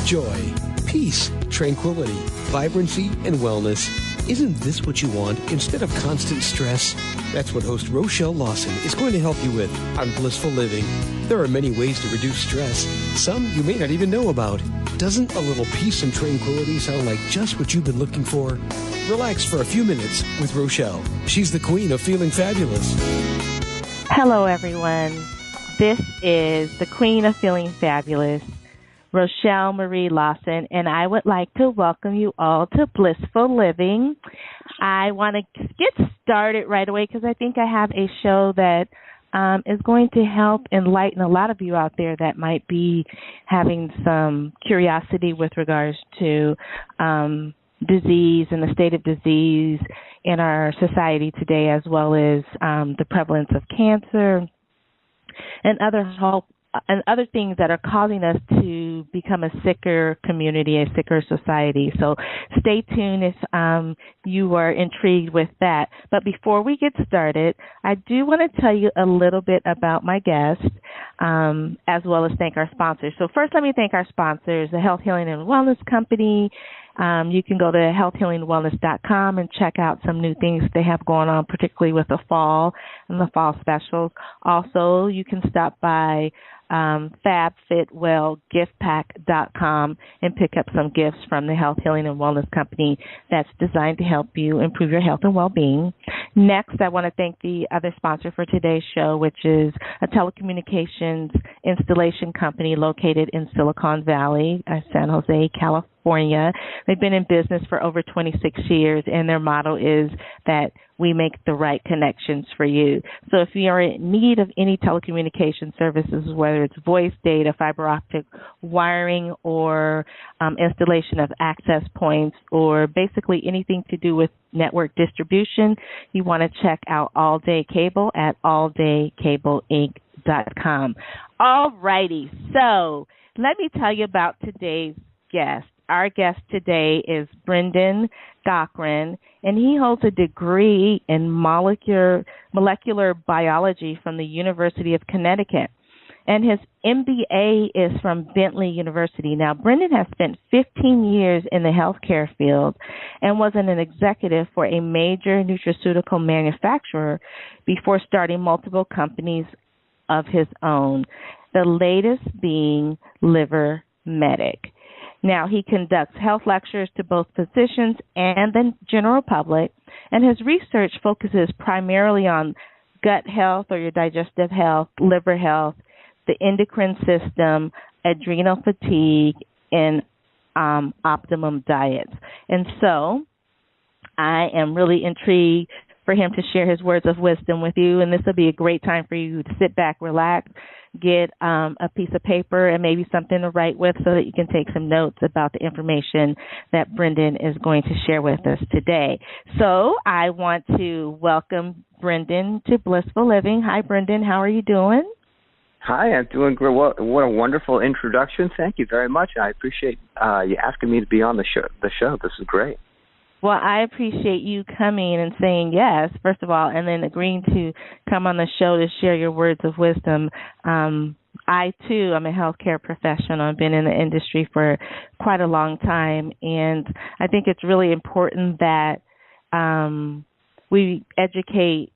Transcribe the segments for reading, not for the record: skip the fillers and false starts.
Joy, peace, tranquility, vibrancy, and wellness. Isn't this what you want instead of constant stress? That's what host Rochelle Lawson is going to help you with on Blissful Living. There are many ways to reduce stress, some you may not even know about. Doesn't a little peace and tranquility sound like just what you've been looking for? Relax for a few minutes with Rochelle. She's the queen of feeling fabulous. Hello, everyone. This is the queen of feeling fabulous, Rochelle Marie Lawson, and I would like to welcome you all to Blissful Living. I want to get started right away because I think I have a show that is going to help enlighten a lot of you out there that might be having some curiosity with regards to disease and the state of disease in our society today, as well as the prevalence of cancer and other things that are causing us to become a sicker community, a sicker society. So stay tuned if you are intrigued with that. But before we get started, I do want to tell you a little bit about my guest, as well as thank our sponsors. So first, let me thank our sponsors, the Health Healing and Wellness Company. You can go to healthhealingwellness.com and check out some new things they have going on, particularly with the fall and the fall specials. Also, you can stop by FabFitWellGiftPack.com and pick up some gifts from the Health Healing and Wellness Company that's designed to help you improve your health and well-being. Next, I want to thank the other sponsor for today's show, which is a telecommunications installation company located in Silicon Valley, San Jose, California. They've been in business for over 26 years, and their motto is that we make the right connections for you. So if you are in need of any telecommunication services, whether it's voice, data, fiber optic wiring, or installation of access points, or basically anything to do with network distribution, you want to check out All Day Cable at alldaykableinc.com. All righty. So let me tell you about today's guest. Our guest today is Brendan Gaughran, and he holds a degree in molecular biology from the University of Connecticut, and his MBA is from Bentley University. Now, Brendan has spent 15 years in the healthcare field and was an executive for a major nutraceutical manufacturer before starting multiple companies of his own, the latest being Liver Medic. Now, he conducts health lectures to both physicians and the general public, and his research focuses primarily on gut health or your digestive health, liver health, the endocrine system, adrenal fatigue, and optimum diets. And so I am really intrigued for him to share his words of wisdom with you, and this will be a great time for you to sit back, relax, get a piece of paper and maybe something to write with so that you can take some notes about the information that Brendan is going to share with us today. So I want to welcome Brendan to Blissful Living. Hi, Brendan. How are you doing? Hi, I'm doing great. What a wonderful introduction. Thank you very much. I appreciate you asking me to be on the show. This is great. Well, I appreciate you coming and saying yes, first of all, and then agreeing to come on the show to share your words of wisdom. I, too, am a healthcare professional. I've been in the industry for quite a long time, and I think it's really important that we educate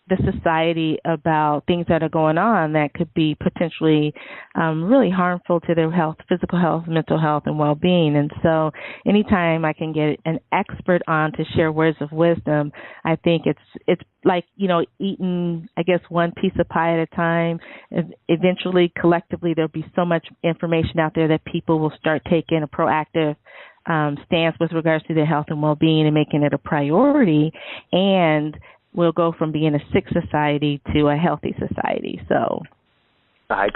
the society about things that are going on that could be potentially really harmful to their health, physical health, mental health, and well-being. And so anytime I can get an expert on to share words of wisdom, I think it's like, eating, I guess, one piece of pie at a time. Eventually, collectively, there'll be so much information out there that people will start taking a proactive stance with regards to their health and well-being and making it a priority, and we'll go from being a sick society to a healthy society. So I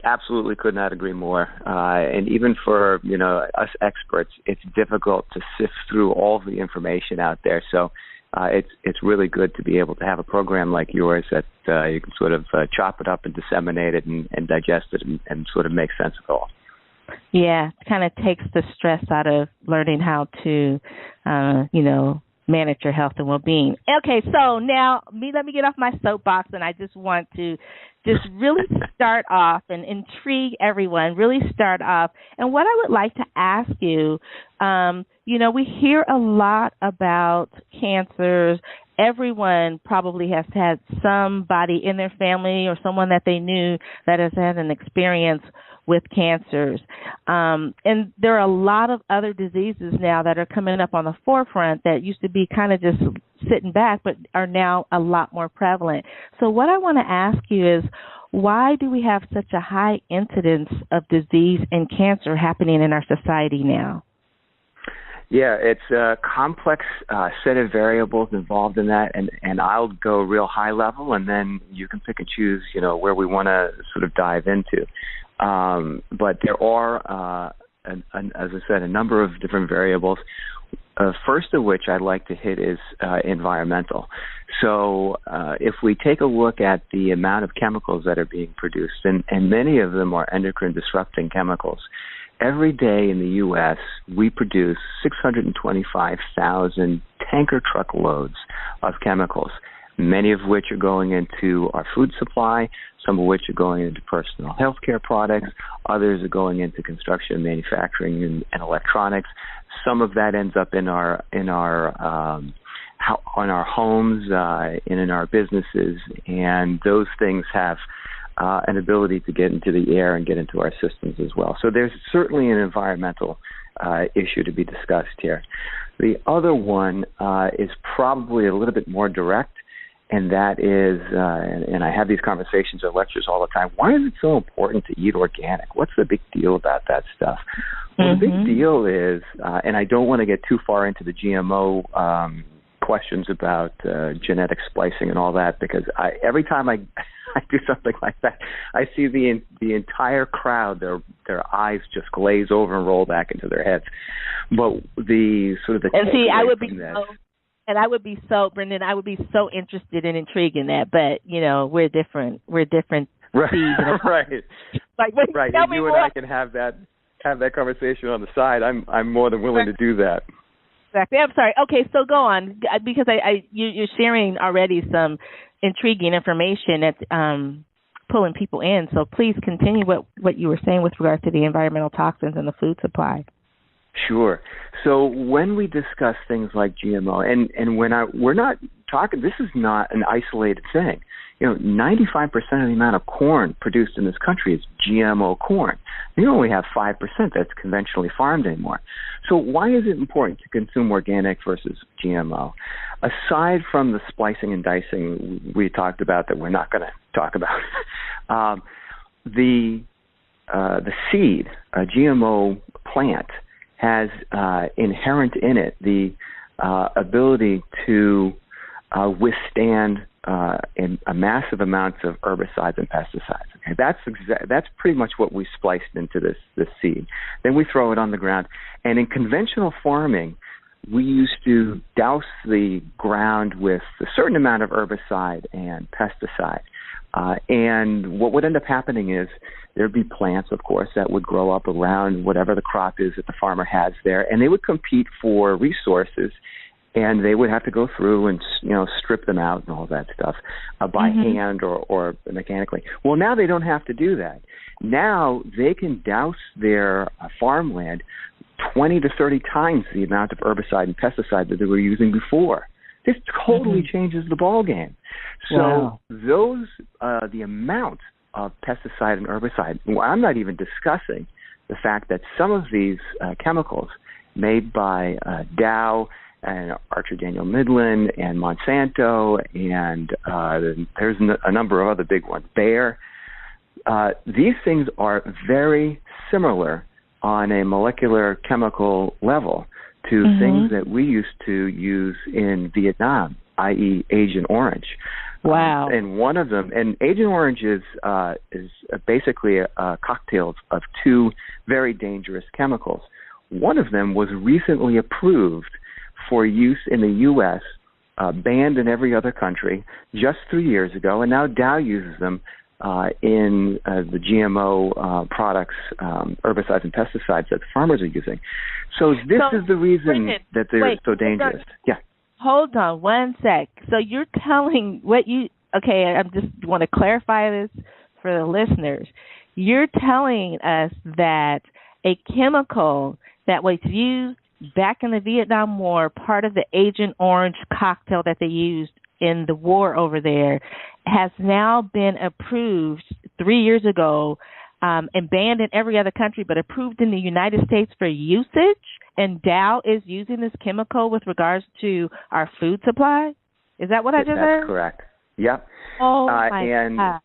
absolutely could not agree more. And even for us experts, it's difficult to sift through all the information out there. So it's really good to be able to have a program like yours that you can sort of chop it up and disseminate it and digest it and sort of make sense of it all. Yeah, it kind of takes the stress out of learning how to, manage your health and well-being. Okay, so now let me get off my soapbox, and I just want to just really start off and intrigue everyone, really start off. And what I would like to ask you, we hear a lot about cancers. Everyone probably has had somebody in their family or someone that they knew that has had an experience with cancers. And there are a lot of other diseases now that are coming up on the forefront that used to be kind of just sitting back, but are now a lot more prevalent. So what I want to ask you is, why do we have such a high incidence of disease and cancer happening in our society now? Yeah, it's a complex set of variables involved in that, and I'll go real high level, and then you can pick and choose, where we want to sort of dive into. But there are, as I said, a number of different variables. First of which I'd like to hit is environmental. So if we take a look at the amount of chemicals that are being produced, and many of them are endocrine disrupting chemicals, every day in the U.S., we produce 625,000 tanker truck loads of chemicals, many of which are going into our food supply, some of which are going into personal health care products, others are going into construction, manufacturing, and electronics. Some of that ends up in our homes and in our businesses, and those things have an ability to get into the air and get into our systems as well. So there's certainly an environmental issue to be discussed here. The other one is probably a little bit more direct, and that is, and I have these conversations at lectures all the time, why is it so important to eat organic? What's the big deal about that stuff? Well, the big deal is, and I don't want to get too far into the GMO questions about genetic splicing and all that, because every time I do something like that, I see the entire crowd, their eyes just glaze over and roll back into their heads. But Brendan, I would be so interested and intrigued in that. But we're different. We're different. Right. Right. Like, right. And you and I can have that conversation on the side. I'm more than willing to do that. Exactly. I'm sorry. Okay, so go on, because you're sharing already some intriguing information that's pulling people in. So please continue what you were saying with regard to the environmental toxins and the food supply. Sure. So when we discuss things like GMO, and we're not talking, this is not an isolated thing. 95% of the amount of corn produced in this country is GMO corn. You only have 5% that's conventionally farmed anymore. So why is it important to consume organic versus GMO? Aside from the splicing and dicing we talked about that we're not going to talk about, the seed, a GMO plant, has inherent in it the ability to withstand a massive amounts of herbicides and pesticides. Okay, that's pretty much what we spliced into this seed. Then we throw it on the ground, and in conventional farming, we used to douse the ground with a certain amount of herbicide and pesticide. And what would end up happening is there'd be plants, of course, that would grow up around whatever the crop is that the farmer has there, and they would compete for resources, and they would have to go through and strip them out and all that stuff by hand or mechanically. Well, now they don't have to do that. Now they can douse their farmland 20 to 30 times the amount of herbicide and pesticide that they were using before. This totally changes the ballgame. So the amount of pesticide and herbicide, I'm not even discussing the fact that some of these chemicals made by Dow and Archer Daniel Midland and Monsanto, and there's a number of other big ones, Bayer, these things are very similar on a molecular chemical level to things that we used to use in Vietnam, i.e. Agent Orange. Wow. And one of them, and Agent Orange is basically a cocktail of two very dangerous chemicals. One of them was recently approved for use in the U.S., banned in every other country just 3 years ago, and now Dow uses them in the GMO products, herbicides and pesticides that the farmers are using. So this is the reason that they're so dangerous. Yeah. hold on one sec. So you're telling okay, I just want to clarify this for the listeners. You're telling us that a chemical that was used back in the Vietnam War, part of the Agent Orange cocktail that they used in the war over there, has now been approved 3 years ago and banned in every other country, but approved in the United States for usage. And Dow is using this chemical with regards to our food supply. Is that what I just heard? That's correct. Yep. Oh, my God.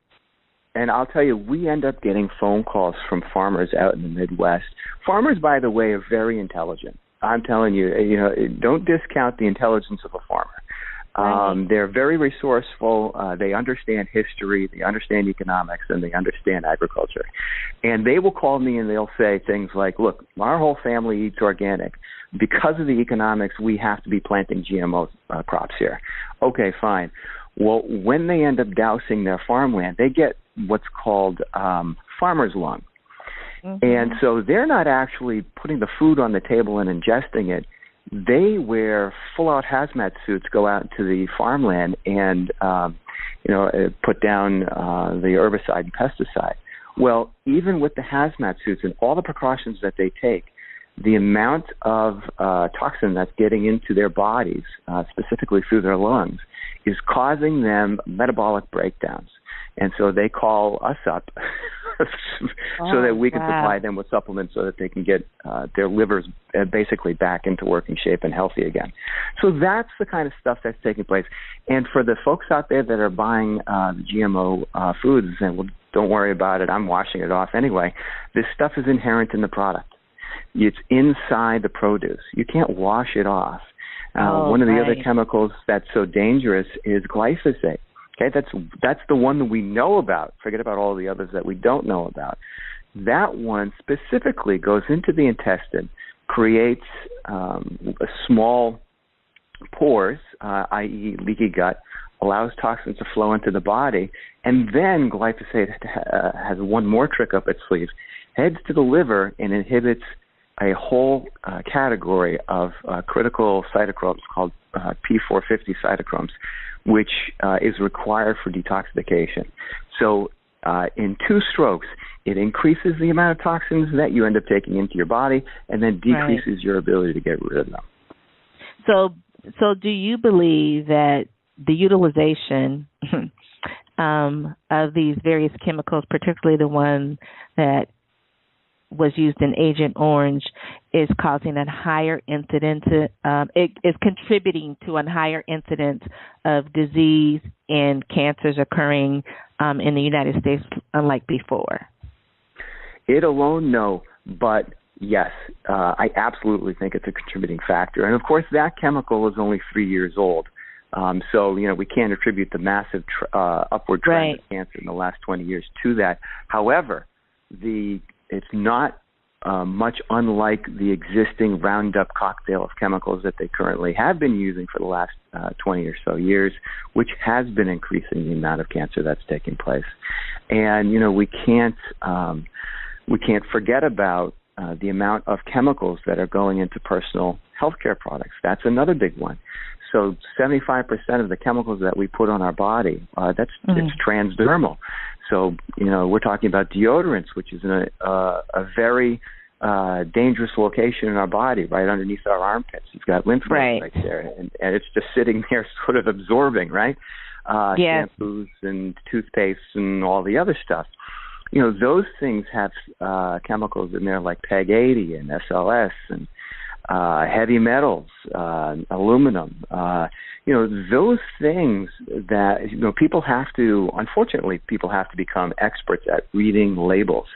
And I'll tell you, we end up getting phone calls from farmers out in the Midwest. Farmers, by the way, are very intelligent. I'm telling you, don't discount the intelligence of a farmer. They're very resourceful. They understand history, they understand economics, and they understand agriculture. And they will call me and they'll say things like, look, our whole family eats organic. Because of the economics, we have to be planting GMO crops here. Okay, fine. Well, when they end up dousing their farmland, they get what's called farmer's lung. Mm-hmm. And so they're not actually putting the food on the table and ingesting it. They wear full-out hazmat suits, go out into the farmland, and put down the herbicide and pesticide. Well, even with the hazmat suits and all the precautions that they take, the amount of toxin that's getting into their bodies, specifically through their lungs, is causing them metabolic breakdowns. And so they call us up so that we can supply them with supplements so that they can get their livers basically back into working shape and healthy again. So that's the kind of stuff that's taking place. And for the folks out there that are buying GMO foods and, well, don't worry about it, I'm washing it off anyway, this stuff is inherent in the product. It's inside the produce. You can't wash it off. One of the other chemicals that's so dangerous is glyphosate. Okay, that's the one that we know about. Forget about all the others that we don't know about. That one specifically goes into the intestine, creates small pores, i.e. leaky gut, allows toxins to flow into the body, and then glyphosate has one more trick up its sleeve, heads to the liver and inhibits a whole category of critical cytochromes called P450 cytochromes, which is required for detoxification. So in two strokes, it increases the amount of toxins that you end up taking into your body and then decreases your ability to get rid of them. So do you believe that the utilization of these various chemicals, particularly the one that was used in Agent Orange, is causing a higher incidence, it is contributing to a higher incidence of disease and cancers occurring in the United States unlike before? It alone, no, but yes, I absolutely think it's a contributing factor. And of course, that chemical is only 3 years old. So, we can't attribute the massive upward trend of cancer in the last 20 years to that. However, it's not much unlike the existing Roundup cocktail of chemicals that they currently have been using for the last 20 or so years, which has been increasing the amount of cancer that's taking place. And, we can't forget about the amount of chemicals that are going into personal healthcare products. That's another big one. So 75% of the chemicals that we put on our body, it's transdermal. So, we're talking about deodorants, which is a very dangerous location in our body, right underneath our armpits. You've got lymph nodes right there, and it's just sitting there sort of absorbing, right? Shampoos and toothpaste and all the other stuff. Those things have chemicals in there like PEG-80 and SLS and heavy metals, aluminum, those things that, people have to become experts at reading labels.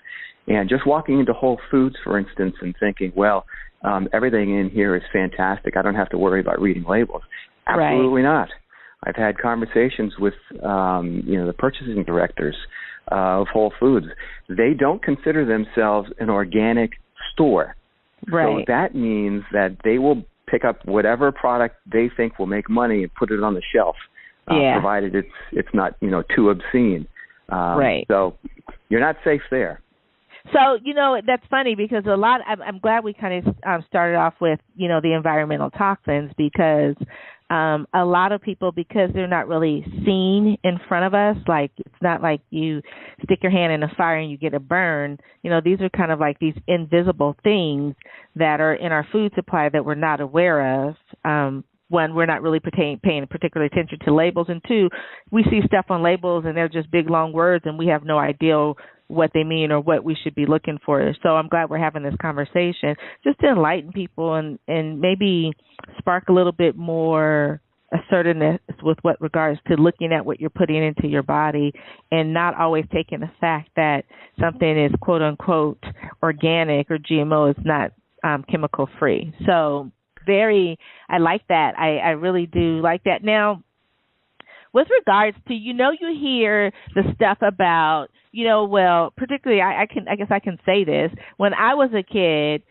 And just walking into Whole Foods, for instance, and thinking, well, everything in here is fantastic, I don't have to worry about reading labels. Absolutely not. I've had conversations with, the purchasing directors of Whole Foods. They don't consider themselves an organic store. So that means that they will pick up whatever product they think will make money and put it on the shelf, provided it's not too obscene. So you're not safe there. So that's funny because I'm glad we kind of started off with the environmental toxins because a lot of people, because they're not really seen in front of us, like it's not like you stick your hand in a fire and you get a burn. These are kind of like these invisible things that are in our food supply that we're not aware of. One, we're not really paying particular attention to labels, and two, we see stuff on labels and they're just big, long words, and we have no idea what they mean or what we should be looking for. So I'm glad we're having this conversation just to enlighten people and maybe spark a little bit more assertiveness with what regards to looking at what you're putting into your body and not always taking the fact that something is quote unquote organic or GMO is not chemical free. So I like that. I really do like that. Now, with regards to, you hear the stuff about, particularly, I guess I can say this. When I was a kid,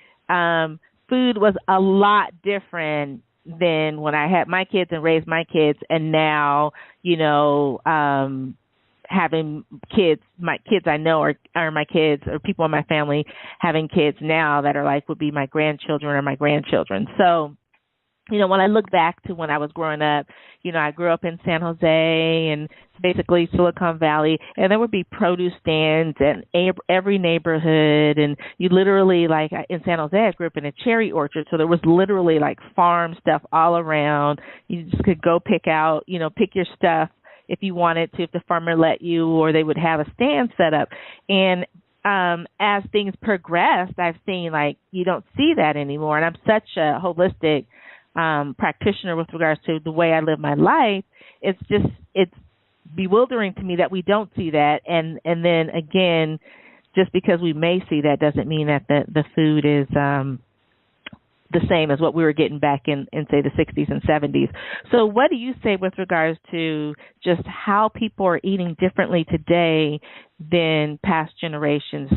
food was a lot different than when I had my kids and raised my kids, and now, having kids, my kids I know are my kids, or people in my family having kids now that are would be my grandchildren or my grandchildren. So, when I look back to when I was growing up, I grew up in San Jose and basically Silicon Valley, and there would be produce stands in every neighborhood. And you literally, in San Jose, I grew up in a cherry orchard, so there was literally farm stuff all around. You just could go pick your stuff if you wanted to, if the farmer let you, or they would have a stand set up. And as things progressed, I've seen you don't see that anymore. And I'm such a holistic practitioner with regards to the way I live my life. It's bewildering to me that we don't see that. And then again, just because we may see that doesn't mean that the food is the same as what we were getting back in say the 60s and 70s. So what do you say with regards to just how people are eating differently today than past generations?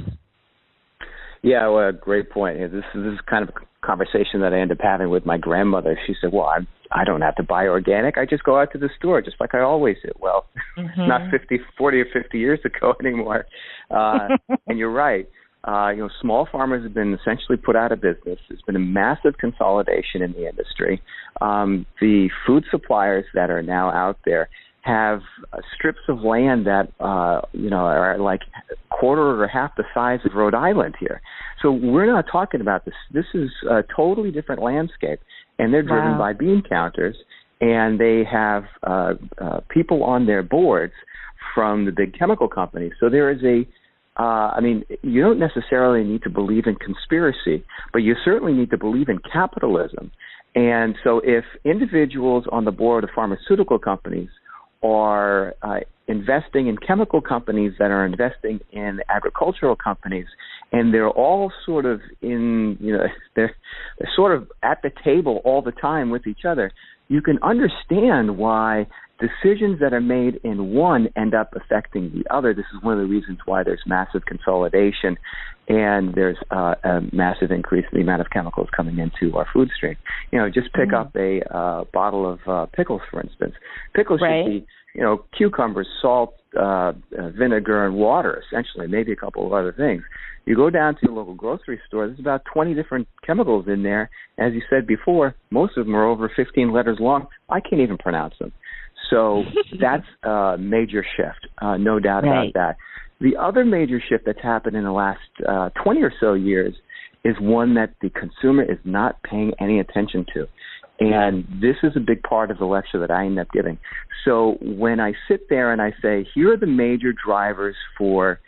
Yeah, well, great point. This is kind of a conversation that I end up having with my grandmother. She said, well, I don't have to buy organic. I just go out to the store just like I always do. Well, not 40 or 50 years ago anymore. And you're right. Small farmers have been essentially put out of business. There's been a massive consolidation in the industry. The food suppliers that are now out there have strips of land that, are like quarter or half the size of Rhode Island here. So we're not talking about this. This is a totally different landscape, and they're driven by bean counters, and they have people on their boards from the big chemical companies. So there is you don't necessarily need to believe in conspiracy, but you certainly need to believe in capitalism. And so if individuals on the board of pharmaceutical companies are investing in chemical companies that are investing in agricultural companies, and they're all sort of they're sort of at the table all the time with each other, you can understand why decisions that are made in one end up affecting the other. This is one of the reasons why there's massive consolidation and there's a massive increase in the amount of chemicals coming into our food stream. Just pick up a bottle of pickles, for instance. Pickles should be, cucumbers, salt, vinegar, and water, essentially, maybe a couple of other things. You go down to your local grocery store, there's about 20 different chemicals in there. As you said before, most of them are over 15 letters long. I can't even pronounce them. So that's a major shift, no doubt about that. The other major shift that's happened in the last 20 or so years is one that the consumer is not paying any attention to. And this is a big part of the lecture that I end up giving. So when I sit there and I say, here are the major drivers for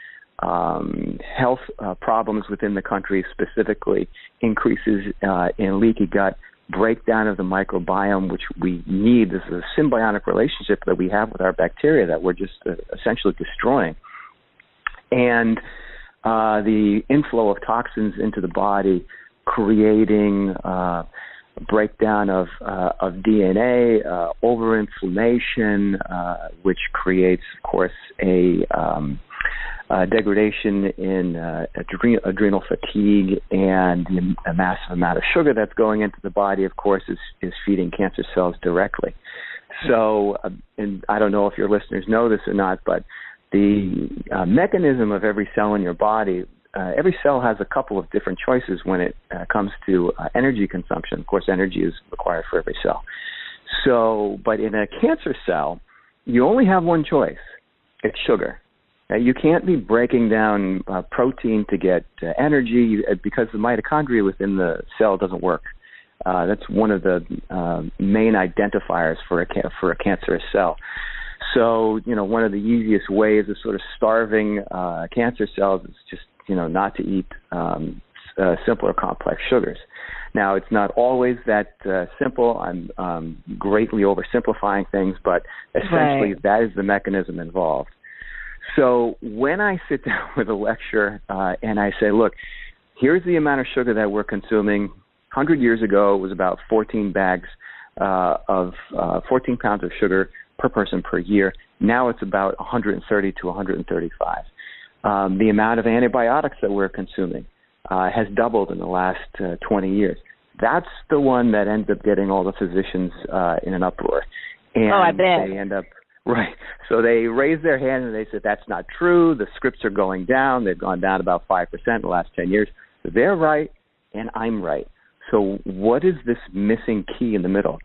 health problems within the country, specifically increases in leaky gut, breakdown of the microbiome, which we need. This is a symbiotic relationship that we have with our bacteria that we're just essentially destroying. And the inflow of toxins into the body, creating breakdown of DNA, overinflammation, which creates, of course, a degradation in adrenal fatigue, and a massive amount of sugar that's going into the body, of course, is feeding cancer cells directly. So, and I don't know if your listeners know this or not, but the mechanism of every cell in your body, every cell has a couple of different choices when it comes to energy consumption. Of course, energy is required for every cell. So, but in a cancer cell, you only have one choice. It's sugar. You can't be breaking down protein to get energy because the mitochondria within the cell doesn't work. That's one of the main identifiers for a cancerous cell. So, one of the easiest ways of sort of starving cancer cells is just, not to eat simple or complex sugars. Now, it's not always that simple. I'm greatly oversimplifying things, but essentially that is the mechanism involved. So when I sit down with a lecturer and I say, look, here's the amount of sugar that we're consuming. 100 years ago, it was about 14 bags of 14 pounds of sugar per person per year. Now it's about 130 to 135. The amount of antibiotics that we're consuming has doubled in the last 20 years. That's the one that ends up getting all the physicians in an uproar. And I bet. They end up, right. So they raise their hand and they say, that's not true. The scripts are going down. They've gone down about 5% in the last 10 years. So they're right and I'm right. So what is this missing key in the middle?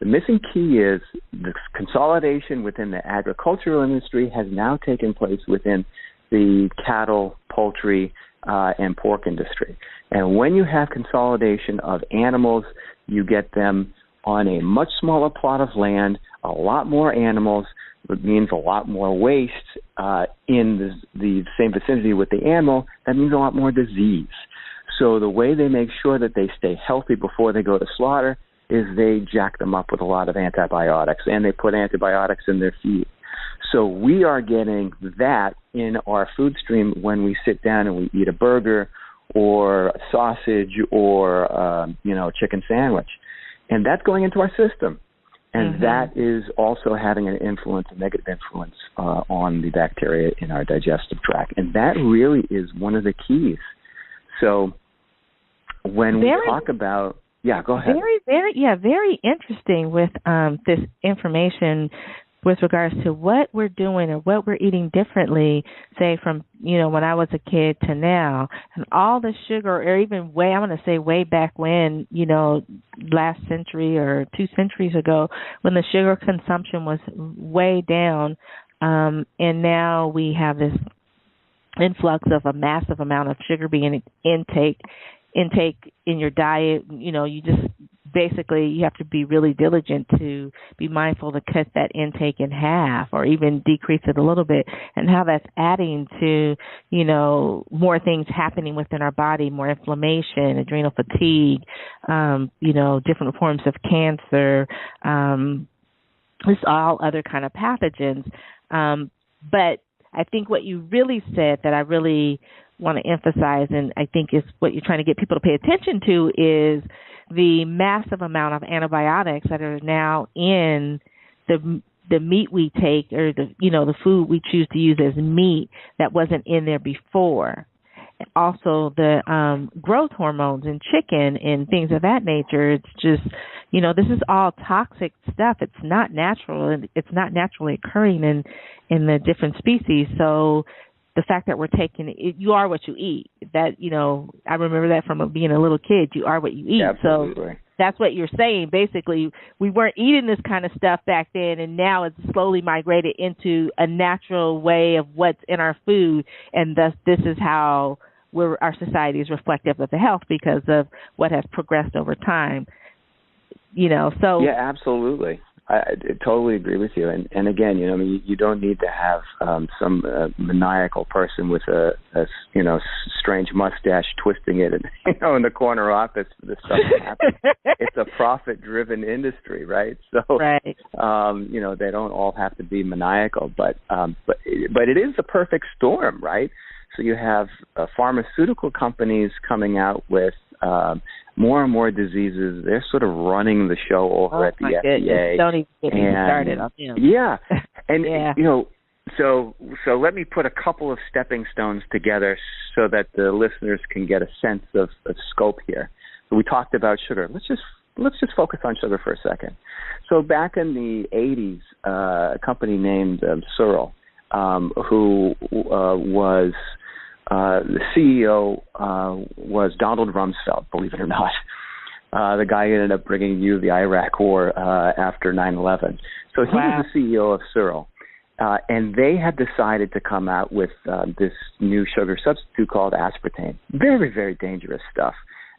The missing key is the consolidation within the agricultural industry has now taken place within the cattle, poultry, and pork industry. And when you have consolidation of animals, you get them on a much smaller plot of land, a lot more animals, it means a lot more waste in the same vicinity with the animal. That means a lot more disease. So the way they make sure that they stay healthy before they go to slaughter is they jack them up with a lot of antibiotics, and they put antibiotics in their feed. So we are getting that in our food stream when we sit down and we eat a burger or a sausage or, chicken sandwich. And that's going into our system. And that is also having an influence, a negative influence on the bacteria in our digestive tract. And that really is one of the keys. So when we talk about, go ahead. Very interesting with this information with regards to what we're doing or what we're eating differently, say from, when I was a kid to now, and all the sugar, or even way back when, last century or 2 centuries ago, when the sugar consumption was way down, and now we have this influx of a massive amount of sugar being intake in your diet. You just basically you have to be really diligent to be mindful to cut that intake in half or even decrease it a little bit, and how that's adding to, more things happening within our body, more inflammation, adrenal fatigue, different forms of cancer, just all other kind of pathogens. But I think what you really said that I really want to emphasize, and I think is what you're trying to get people to pay attention to, is the massive amount of antibiotics that are now in the meat we take, or the food we choose to use as meat that wasn't in there before. Also, the growth hormones in chicken and things of that nature. It's just, this is all toxic stuff. It's not natural, and it's not naturally occurring in the different species. So the fact that we're taking it, you are what you eat. That, I remember that from being a little kid. You are what you eat. Absolutely. So that's what you're saying. Basically, we weren't eating this kind of stuff back then, and now it's slowly migrated into a natural way of what's in our food, and thus this is how our society is reflective of the health because of what has progressed over time. So yeah, absolutely. I totally agree with you. And again, you don't need to have some maniacal person with a strange mustache twisting it, in the corner office for this stuff to happen. It's a profit-driven industry, right? So, right. They don't all have to be maniacal, but it is the perfect storm, right? So you have pharmaceutical companies coming out with more and more diseases. They're sort of running the show over at the FDA. Goodness. Don't even get me started on them. Yeah. And, so let me put a couple of stepping stones together so that the listeners can get a sense of scope here. So we talked about sugar. Let's just focus on sugar for a second. So back in the 80s, a company named Searle, who was the CEO was Donald Rumsfeld, believe it or not. the guy who ended up bringing you the Iraq War after 9/11. So he was the CEO of Searle. And they had decided to come out with this new sugar substitute called aspartame. Very, very dangerous stuff.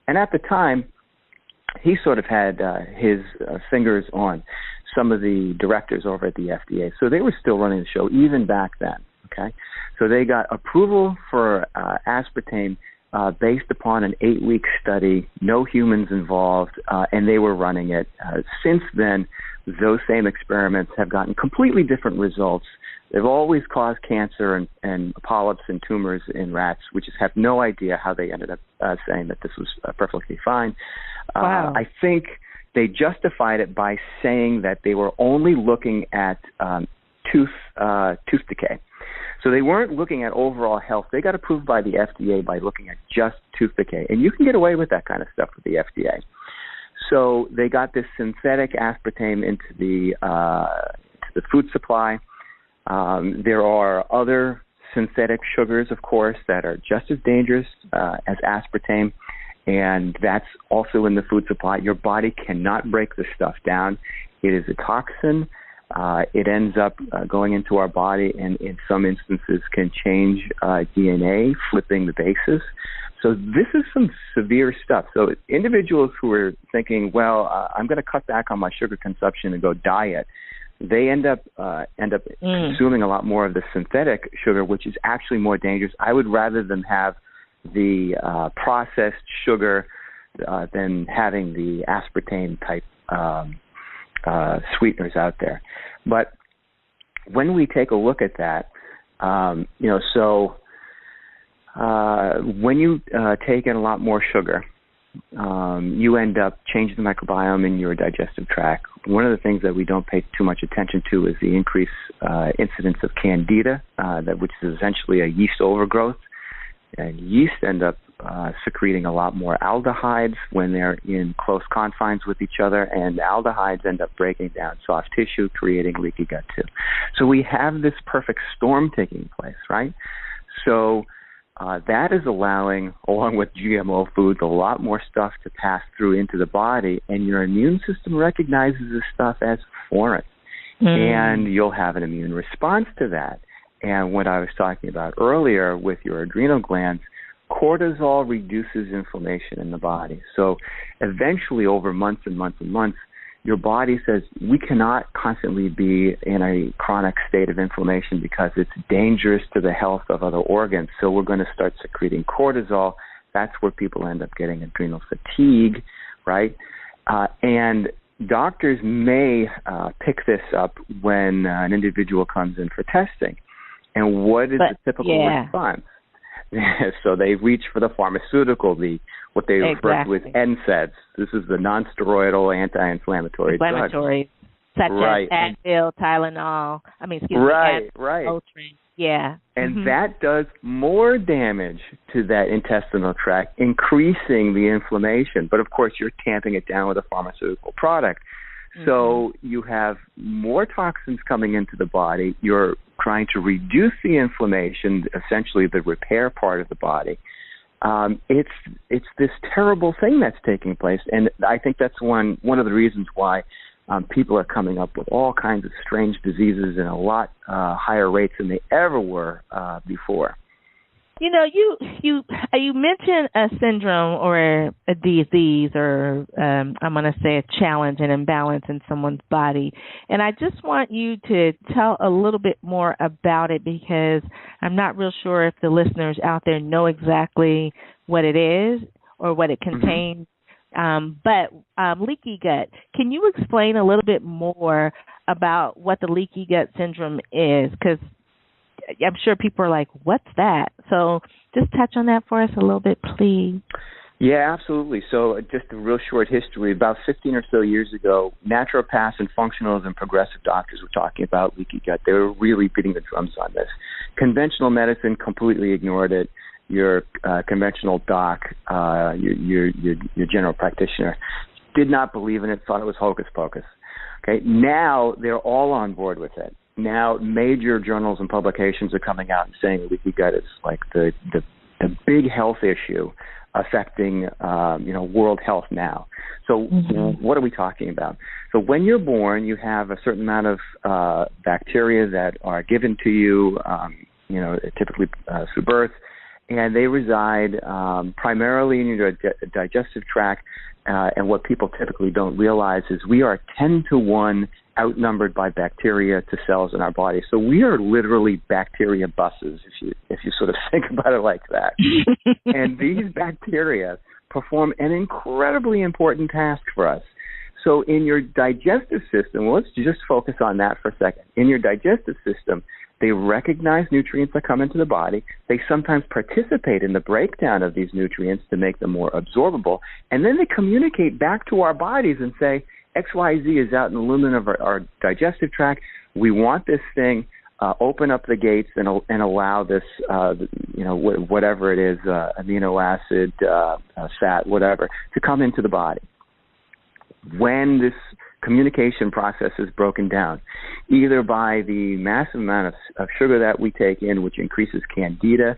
And at the time, he sort of had his fingers on some of the directors over at the FDA. So they were still running the show even back then, okay? So they got approval for aspartame based upon an 8-week study, no humans involved, and they were running it. Since then, those same experiments have gotten completely different results. They've always caused cancer and polyps and tumors in rats. We just have no idea how they ended up saying that this was perfectly fine. Wow. I think they justified it by saying that they were only looking at tooth decay. So they weren't looking at overall health. They got approved by the FDA by looking at just tooth decay. And you can get away with that kind of stuff with the FDA. So they got this synthetic aspartame into the food supply. There are other synthetic sugars, of course, that are just as dangerous as aspartame, and that's also in the food supply. Your body cannot break this stuff down. It is a toxin. It ends up going into our body and in some instances can change DNA, flipping the bases. So this is some severe stuff. So individuals who are thinking, well, I'm going to cut back on my sugar consumption and go diet, they end up consuming a lot more of the synthetic sugar, which is actually more dangerous. I would rather them have the processed sugar than having the aspartame type sweeteners out there. But when we take a look at that, when you take in a lot more sugar, you end up changing the microbiome in your digestive tract. One of the things that we don't pay too much attention to is the increased incidence of candida, which is essentially a yeast overgrowth. And yeast end up secreting a lot more aldehydes when they're in close confines with each other, and aldehydes end up breaking down soft tissue, creating leaky gut too. So we have this perfect storm taking place, right? So that is allowing, along with GMO foods, a lot more stuff to pass through into the body, and your immune system recognizes this stuff as foreign, and you'll have an immune response to that. And what I was talking about earlier with your adrenal glands, cortisol reduces inflammation in the body. So eventually, over months and months and months, your body says, we cannot constantly be in a chronic state of inflammation because it's dangerous to the health of other organs. So we're going to start secreting cortisol. That's where people end up getting adrenal fatigue, right? And doctors may pick this up when an individual comes in for testing. And what is the typical response? So they reach for the pharmaceutical, what they refer to as NSAIDs. This is the non-steroidal anti-inflammatory drugs. Such as Advil, Tylenol. Motrin. Yeah. And that does more damage to that intestinal tract, increasing the inflammation. But, of course, you're tamping it down with a pharmaceutical product. So you have more toxins coming into the body. You're trying to reduce the inflammation, essentially the repair part of the body. It's this terrible thing that's taking place, and I think that's one of the reasons why people are coming up with all kinds of strange diseases in a lot higher rates than they ever were before. You know, you mentioned a syndrome or a disease or I'm going to say a challenge, an imbalance in someone's body. And I just want you to tell a little bit more about it because I'm not real sure if the listeners out there know exactly what it is or what it contains. But leaky gut, can you explain a little bit more about what the leaky gut syndrome is? Because I'm sure people are like, what's that? So just touch on that for us a little bit, please. Yeah, absolutely. So just a real short history. About 15 or so years ago, naturopaths and functionals and progressive doctors were talking about leaky gut. They were really beating the drums on this. Conventional medicine completely ignored it. Your conventional doc, your general practitioner, did not believe in it, thought it was hocus pocus. Okay, now they're all on board with it. Now major journals and publications are coming out and saying leaky gut is like the big health issue affecting world health now. So what are we talking about? So when you're born, you have a certain amount of bacteria that are given to you, typically through birth, and they reside primarily in your digestive tract. And what people typically don't realize is we are 10 to 1 outnumbered by bacteria to cells in our body. So we are literally bacteria buses, if you sort of think about it like that. And these bacteria perform an incredibly important task for us. So in your digestive system, let's just focus on that for a second. In your digestive system, they recognize nutrients that come into the body. They sometimes participate in the breakdown of these nutrients to make them more absorbable. And then they communicate back to our bodies and say, XYZ is out in the lumen of our digestive tract. We want this thing, open up the gates and allow this, whatever it is, amino acid, fat, whatever, to come into the body. When this communication process is broken down, either by the massive amount of sugar that we take in, which increases candida,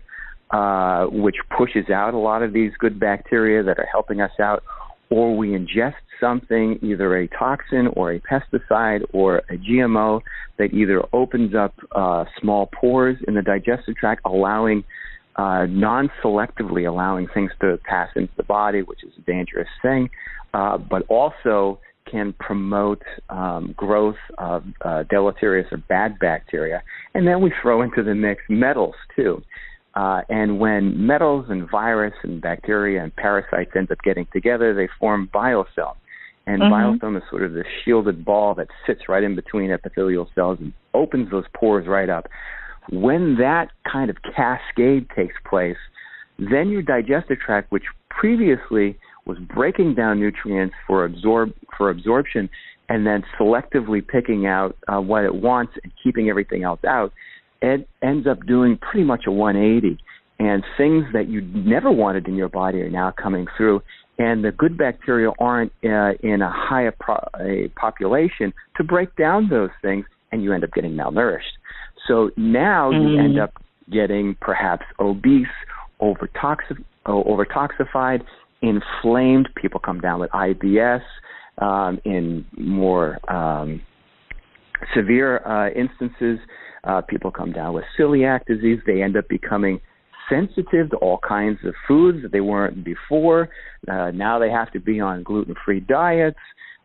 which pushes out a lot of these good bacteria that are helping us out, or we ingest something, either a toxin or a pesticide or a GMO that either opens up small pores in the digestive tract, allowing non-selectively allowing things to pass into the body, which is a dangerous thing, but also can promote growth of deleterious or bad bacteria. And then we throw into the mix metals, too. And when metals and virus and bacteria and parasites end up getting together, they form biofilm. And biofilm is sort of this shielded ball that sits right in between epithelial cells and opens those pores right up. When that kind of cascade takes place, then your digestive tract, which previously was breaking down nutrients for absorption and then selectively picking out what it wants and keeping everything else out, it ends up doing pretty much a 180. And things that you never wanted in your body are now coming through. And the good bacteria aren't in a high population to break down those things, and you end up getting malnourished. So now you end up getting perhaps obese, overtoxified, inflamed. People come down with IBS. In more severe instances, people come down with celiac disease. They end up becoming sensitive to all kinds of foods that they weren't before. Now they have to be on gluten-free diets.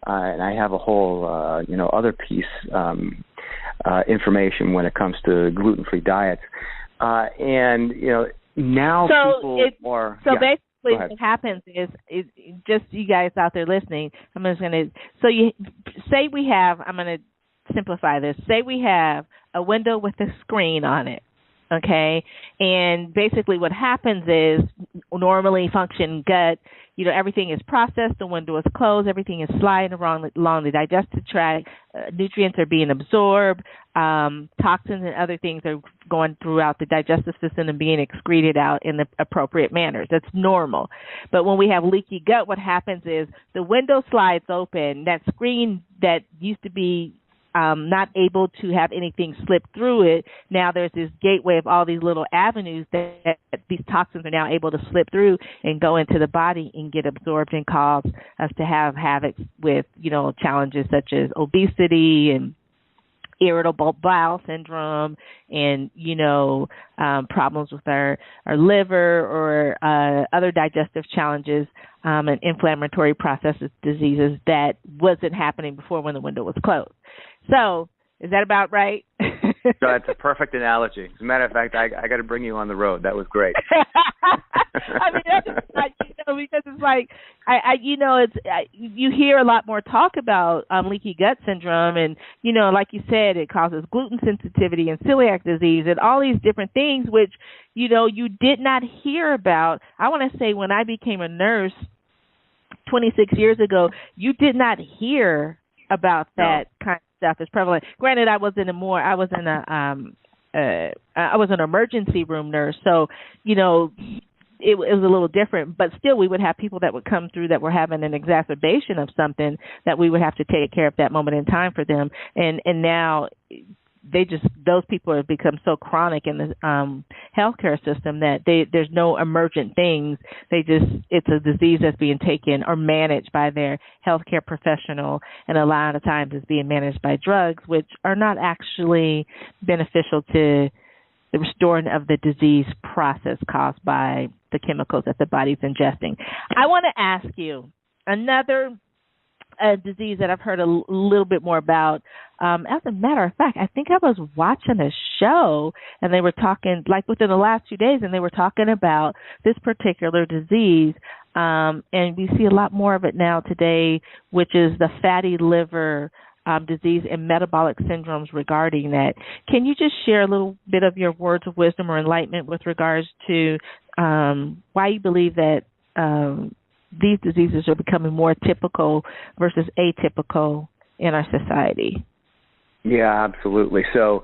And I have a whole, other piece information when it comes to gluten-free diets. Now people are... So basically what happens is just you guys out there listening, I'm going to simplify this. Say we have a window with a screen on it. Okay, and basically what happens is normally function gut, everything is processed, the window is closed, everything is sliding along the digestive tract, nutrients are being absorbed, toxins and other things are going throughout the digestive system and being excreted out in the appropriate manners. That's normal. But when we have leaky gut, what happens is the window slides open, that screen that used to be not able to have anything slip through it. Now there's this gateway of all these little avenues that these toxins are now able to slip through and go into the body and get absorbed and cause us to have havoc with, challenges such as obesity and irritable bowel syndrome and, problems with our liver or other digestive challenges and inflammatory processes, diseases that wasn't happening before when the window was closed. So is that about right? So that's a perfect analogy. As a matter of fact, I got to bring you on the road. That was great. I mean, that's because it's like, you hear a lot more talk about leaky gut syndrome, and like you said, it causes gluten sensitivity and celiac disease and all these different things, which you did not hear about. I want to say when I became a nurse 26 years ago, you did not hear about that kind of stuff is prevalent. Granted, I was an emergency room nurse, so it was a little different. But still, we would have people that would come through that were having an exacerbation of something that we would have to take care of that moment in time for them. And now those people have become so chronic in the healthcare system that there's no emergent things. It's a disease that's being taken or managed by their healthcare professional, and a lot of times it's being managed by drugs, which are not actually beneficial to the restoring of the disease process caused by the chemicals that the body's ingesting. I want to ask you another disease that I've heard a little bit more about. As a matter of fact, I think I was watching a show and they were talking, like within the last 2 days, and they were talking about this particular disease. And we see a lot more of it now today, which is the fatty liver disease and metabolic syndromes regarding that. Can you just share a little bit of your words of wisdom or enlightenment with regards to why you believe that these diseases are becoming more typical versus atypical in our society? Yeah, absolutely. So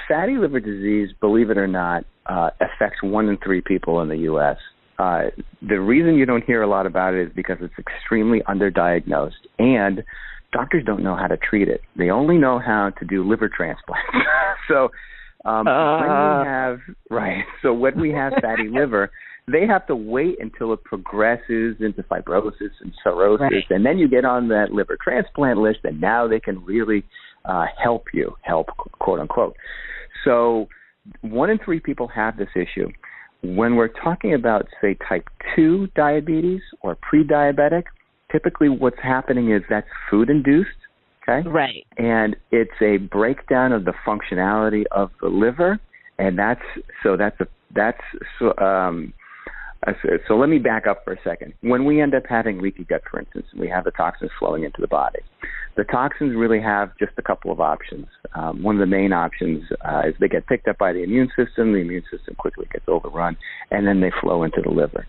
fatty liver disease, believe it or not, affects 1 in 3 people in the U.S. The reason you don't hear a lot about it is because it's extremely underdiagnosed, and doctors don't know how to treat it. They only know how to do liver transplants. So when we have fatty liver, they have to wait until it progresses into fibrosis and cirrhosis, right. And then you get on that liver transplant list, and now they can really help, quote unquote. So 1 in 3 people have this issue. When we're talking about, say, type 2 diabetes or pre-diabetic, typically what's happening is that's food-induced, okay? Right. And it's a breakdown of the functionality of the liver, and so let me back up for a second. When we end up having leaky gut, for instance, and we have the toxins flowing into the body, the toxins really have just a couple of options. One of the main options is they get picked up by the immune system. The immune system quickly gets overrun, and then they flow into the liver.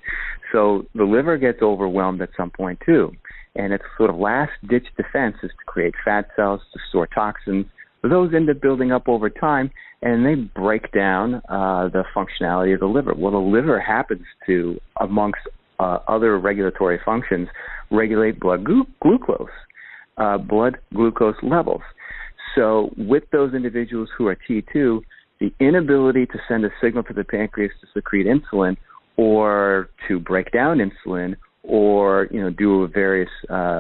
So the liver gets overwhelmed at some point too, and its sort of last-ditch defense is to create fat cells to store toxins. Those end up building up over time, and they break down the functionality of the liver. Well, the liver happens to, amongst other regulatory functions, regulate blood glucose levels. So with those individuals who are T2, the inability to send a signal to the pancreas to secrete insulin or to break down insulin or do a various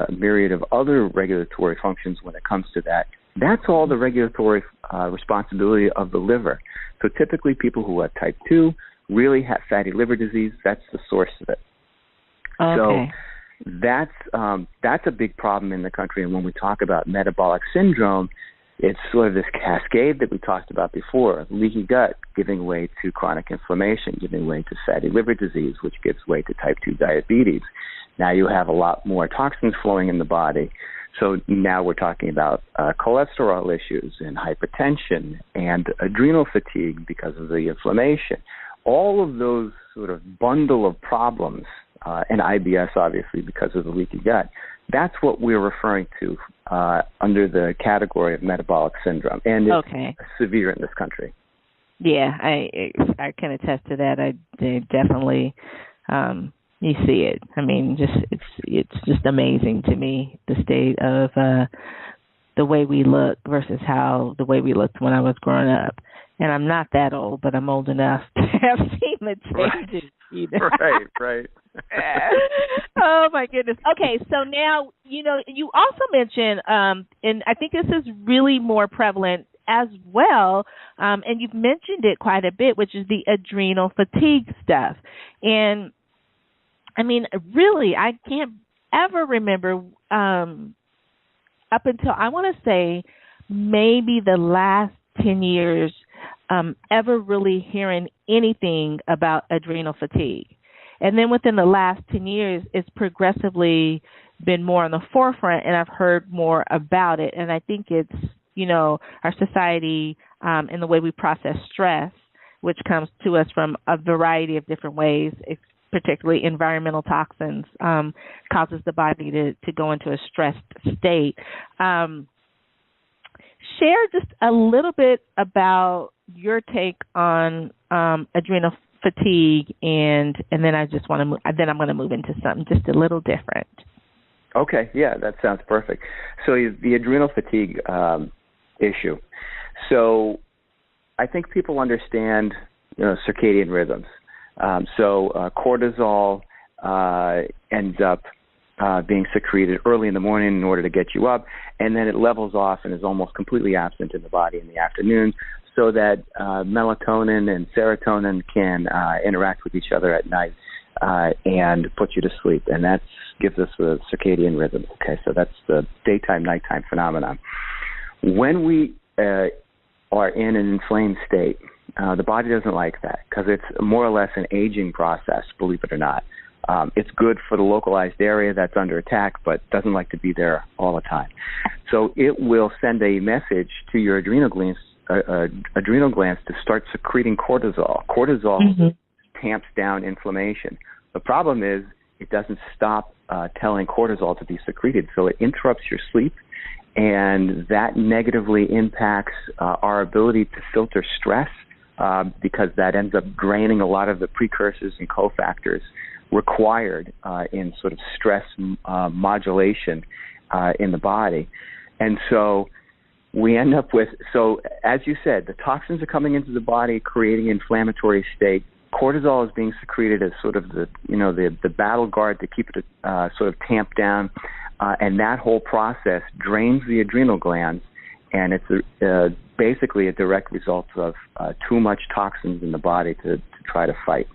myriad of other regulatory functions when it comes to that, that's all the regulatory responsibility of the liver. So typically people who have type 2 really have fatty liver disease. That's the source of it. Okay. So that's a big problem in the country. And when we talk about metabolic syndrome, it's sort of this cascade that we talked about before, leaky gut giving way to chronic inflammation, giving way to fatty liver disease, which gives way to type 2 diabetes. Now you have a lot more toxins flowing in the body. So now we're talking about cholesterol issues and hypertension and adrenal fatigue because of the inflammation. All of those sort of bundle of problems, and IBS obviously because of the leaky gut, that's what we're referring to under the category of metabolic syndrome. And it's severe in this country. Yeah, I can attest to that. I definitely... you see it. I mean, it's just amazing to me, the state of the way we look versus the way we looked when I was growing up. And I'm not that old, but I'm old enough to have seen the changes. Right. Oh, my goodness. Okay, so now, you also mentioned, and I think this is really more prevalent as well, and you've mentioned it quite a bit, which is the adrenal fatigue stuff. And I mean, really, I can't ever remember up until, I want to say, maybe the last 10 years, ever really hearing anything about adrenal fatigue. And then within the last 10 years, it's progressively been more on the forefront, and I've heard more about it. And I think it's, our society and the way we process stress, which comes to us from a variety of different ways, particularly environmental toxins, causes the body to go into a stressed state. Share just a little bit about your take on adrenal fatigue, and then I just want to then I'm going to move into something just a little different. Okay, yeah, that sounds perfect. So the adrenal fatigue issue. So I think people understand, circadian rhythms. Cortisol ends up being secreted early in the morning in order to get you up, and then it levels off and is almost completely absent in the body in the afternoon, so that melatonin and serotonin can interact with each other at night and put you to sleep. And that gives us the circadian rhythm. Okay, so that's the daytime-nighttime phenomenon. When we are in an inflamed state, the body doesn't like that because it's more or less an aging process, believe it or not. It's good for the localized area that's under attack, but doesn't like to be there all the time. So it will send a message to your adrenal glands to start secreting cortisol. Cortisol tamps down inflammation. The problem is it doesn't stop telling cortisol to be secreted, so it interrupts your sleep, and that negatively impacts our ability to filter stress because that ends up draining a lot of the precursors and cofactors required in sort of stress modulation in the body. And so we end up with, as you said, the toxins are coming into the body, creating an inflammatory state. Cortisol is being secreted as sort of the battle guard to keep it sort of tamped down, and that whole process drains the adrenal glands, and it's basically a direct result of too much toxins in the body to try to fight.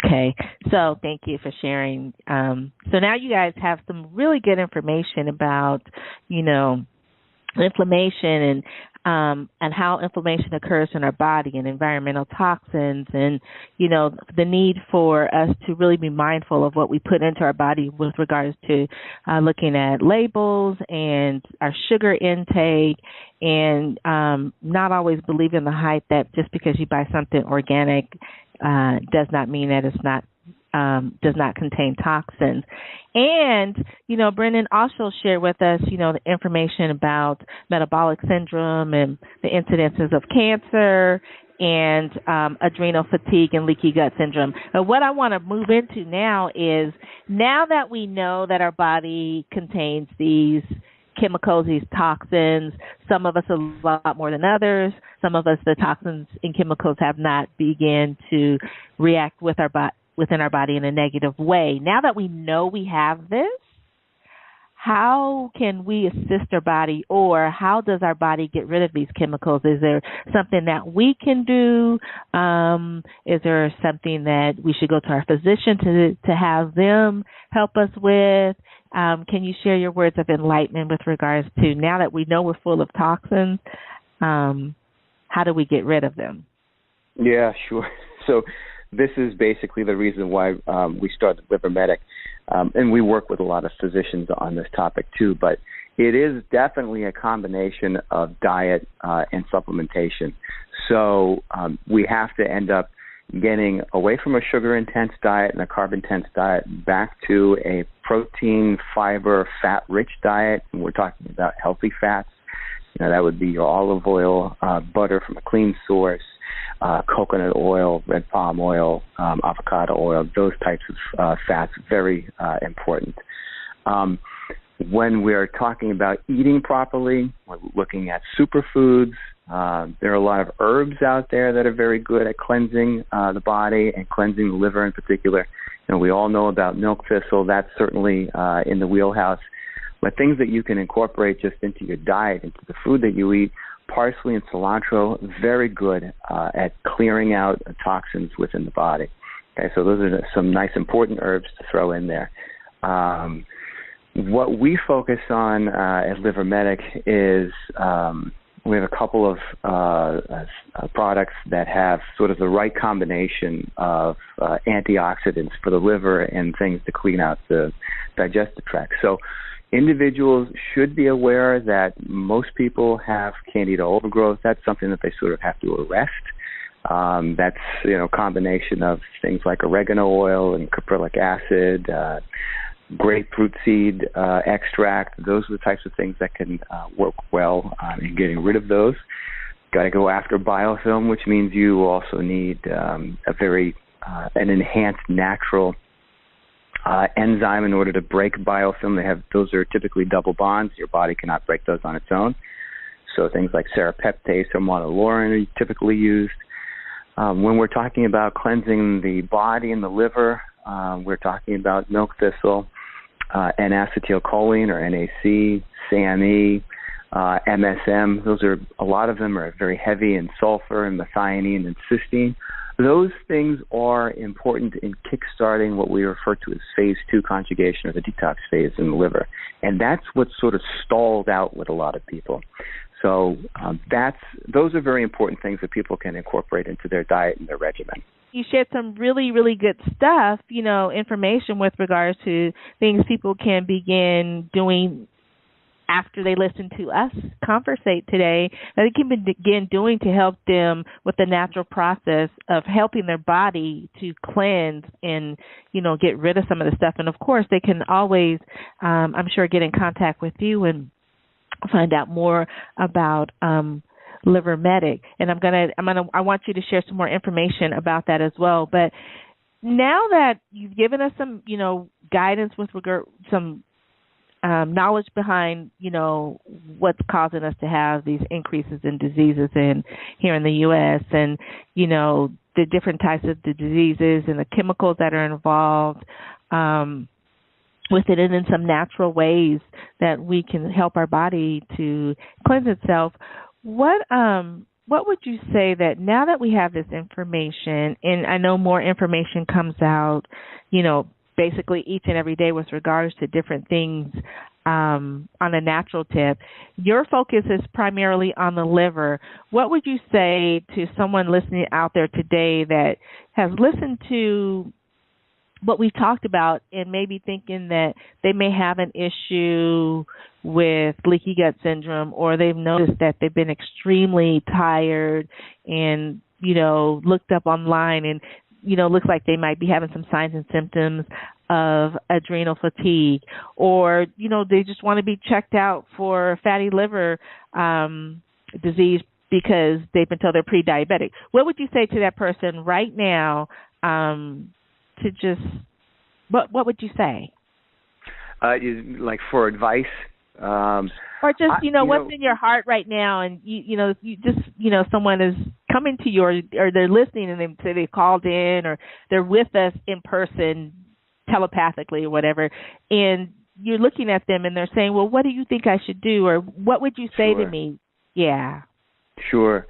Okay, so thank you for sharing. So now you guys have some really good information about, inflammation and how inflammation occurs in our body and environmental toxins and, the need for us to really be mindful of what we put into our body with regards to looking at labels and our sugar intake and not always believing the hype that just because you buy something organic does not mean that it's not does not contain toxins. And, Brendan also shared with us, the information about metabolic syndrome and the incidences of cancer and adrenal fatigue and leaky gut syndrome. But what I want to move into now is, now that we know that our body contains these chemicals, these toxins, some of us a lot more than others, some of us the toxins and chemicals have not begun to react with within our body in a negative way. Now that we know we have this, how can we assist our body, or how does our body get rid of these chemicals? Is there something that we can do? Is there something that we should go to our physician to have them help us with? Can you share your words of enlightenment with regards to, now that we know we're full of toxins, how do we get rid of them? Yeah, sure. So this is basically the reason why we started Liver Medic, and we work with a lot of physicians on this topic too, but it is definitely a combination of diet and supplementation. So we have to end up getting away from a sugar-intense diet and a carb-intense diet back to a protein, fiber, fat-rich diet, and we're talking about healthy fats. That would be your olive oil, butter from a clean source, coconut oil, red palm oil, avocado oil, those types of fats, very important. When we're talking about eating properly, we're looking at superfoods. There are a lot of herbs out there that are very good at cleansing the body and cleansing the liver in particular. We all know about milk thistle. That's certainly in the wheelhouse. But things that you can incorporate just into your diet, into the food that you eat, parsley and cilantro, very good at clearing out toxins within the body. Okay, so those are some nice important herbs to throw in there. What we focus on at Liver Medic is we have a couple of products that have sort of the right combination of antioxidants for the liver and things to clean out the digestive tract. So individuals should be aware that most people have candida overgrowth. That's something that they sort of have to arrest. That's, a combination of things like oregano oil and caprylic acid, grapefruit seed extract. Those are the types of things that can work well in getting rid of those. Got to go after biofilm, which means you also need an enhanced natural enzyme in order to break biofilm. Those are typically double bonds. Your body cannot break those on its own. So things like serrapeptase or monolaurin are typically used. When we're talking about cleansing the body and the liver, we're talking about milk thistle, N-acetylcholine or NAC, SAMe, MSM. Those are, a lot of them are very heavy in sulfur and methionine and cysteine. Those things are important in kickstarting what we refer to as phase 2 conjugation, or the detox phase in the liver. And that's what's sort of stalled out with a lot of people. So those are very important things that people can incorporate into their diet and their regimen. You shared some really, really good stuff, information with regards to things people can begin doing after they listen to us conversate today, that they can begin doing to help them with the natural process of helping their body to cleanse and, get rid of some of the stuff. And of course, they can always, I'm sure, get in contact with you and find out more about Liver Medic. And I want you to share some more information about that as well. But now that you've given us some, guidance with regard, some knowledge behind, what's causing us to have these increases in diseases here in the U.S. and, the different types of the diseases and the chemicals that are involved with it, and in some natural ways that we can help our body to cleanse itself. What would you say that now that we have this information, and I know more information comes out, basically each and every day with regards to different things on a natural tip, your focus is primarily on the liver. What would you say to someone listening out there today that has listened to what we talked about and maybe thinking that they may have an issue with leaky gut syndrome, or they've noticed that they've been extremely tired and, looked up online and, looks like they might be having some signs and symptoms of adrenal fatigue, or, they just want to be checked out for fatty liver disease because they've been told they're pre-diabetic. What would you say to that person right now to just, what would you say? Like for advice? Or just, what's in your heart right now, and you just, someone is coming to you, or they're listening, and they say they called in, or they're with us in person, telepathically, or whatever, and you're looking at them, and they're saying, well, what do you think I should do, or what would you say to me? Yeah. Sure.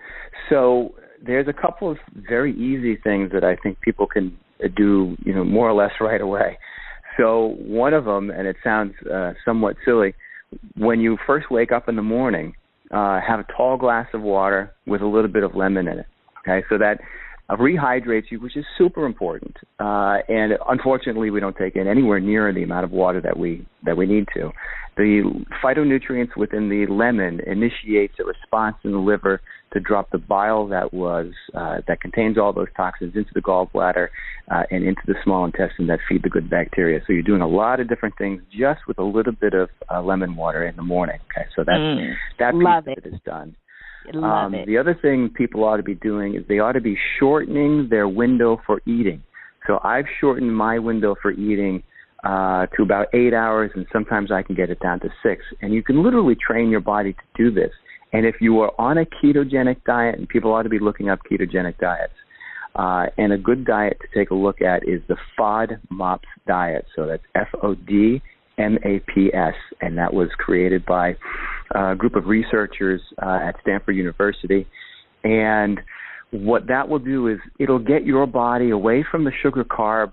So there's a couple of very easy things that I think people can do, more or less right away. So one of them, and it sounds somewhat silly, when you first wake up in the morning, have a tall glass of water with a little bit of lemon in it. Okay, so that rehydrates you, which is super important. And unfortunately, we don't take in anywhere near the amount of water that we need to. The phytonutrients within the lemon initiates a response in the liver to drop the bile that contains all those toxins into the gallbladder and into the small intestine that feed the good bacteria. So you're doing a lot of different things just with a little bit of lemon water in the morning. Okay, so that piece of it is done. Love it. The other thing people ought to be doing is they ought to be shortening their window for eating. So I've shortened my window for eating to about 8 hours, and sometimes I can get it down to 6. And you can literally train your body to do this. And if you are on a ketogenic diet, and people ought to be looking up ketogenic diets, and a good diet to take a look at is the FODMAPs diet. So that's FODMAPS, and that was created by a group of researchers at Stanford University. And what that will do is it'll get your body away from the sugar carb,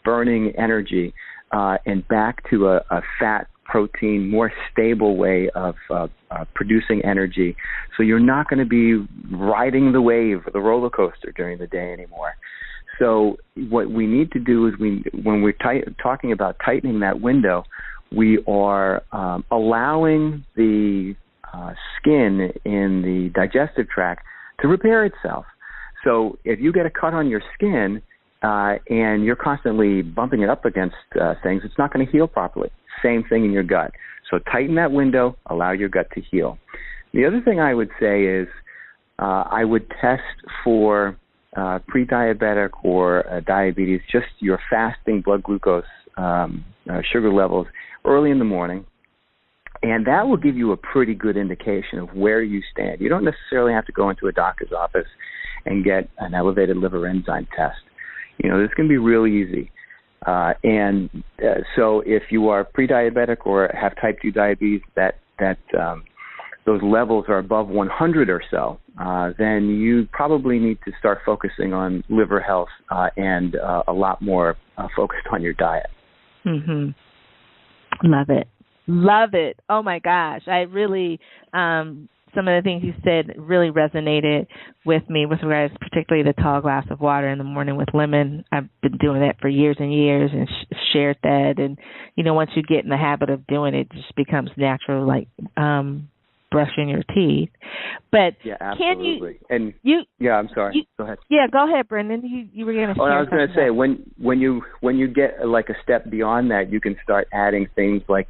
burning energy, and back to a fat, protein, more stable way of producing energy. So you're not going to be riding the wave or the roller coaster during the day anymore. So what we need to do is when we're talking about tightening that window, we are allowing the skin in the digestive tract to repair itself. So if you get a cut on your skin and you're constantly bumping it up against things, it's not going to heal properly. Same thing in your gut. So tighten that window, allow your gut to heal. The other thing I would say is I would test for pre-diabetic or diabetes, just your fasting blood glucose sugar levels early in the morning. And that will give you a pretty good indication of where you stand. You don't necessarily have to go into a doctor's office and get an elevated liver enzyme test. This can be really easy. So if you are pre-diabetic or have type 2 diabetes, that those levels are above 100 or so, then you probably need to start focusing on liver health and a lot more focused on your diet. Mm-hmm. Love it. Love it. Oh, my gosh. I really, some of the things you said really resonated with me with regards particularly the tall glass of water in the morning with lemon. I've been doing that for years and years and shared that. And, once you get in the habit of doing it, it just becomes natural, like brushing your teeth. But yeah, absolutely. I'm sorry. Go ahead. Yeah, go ahead, Brendan. You were going to. I was going to say when you get like a step beyond that, you can start adding things like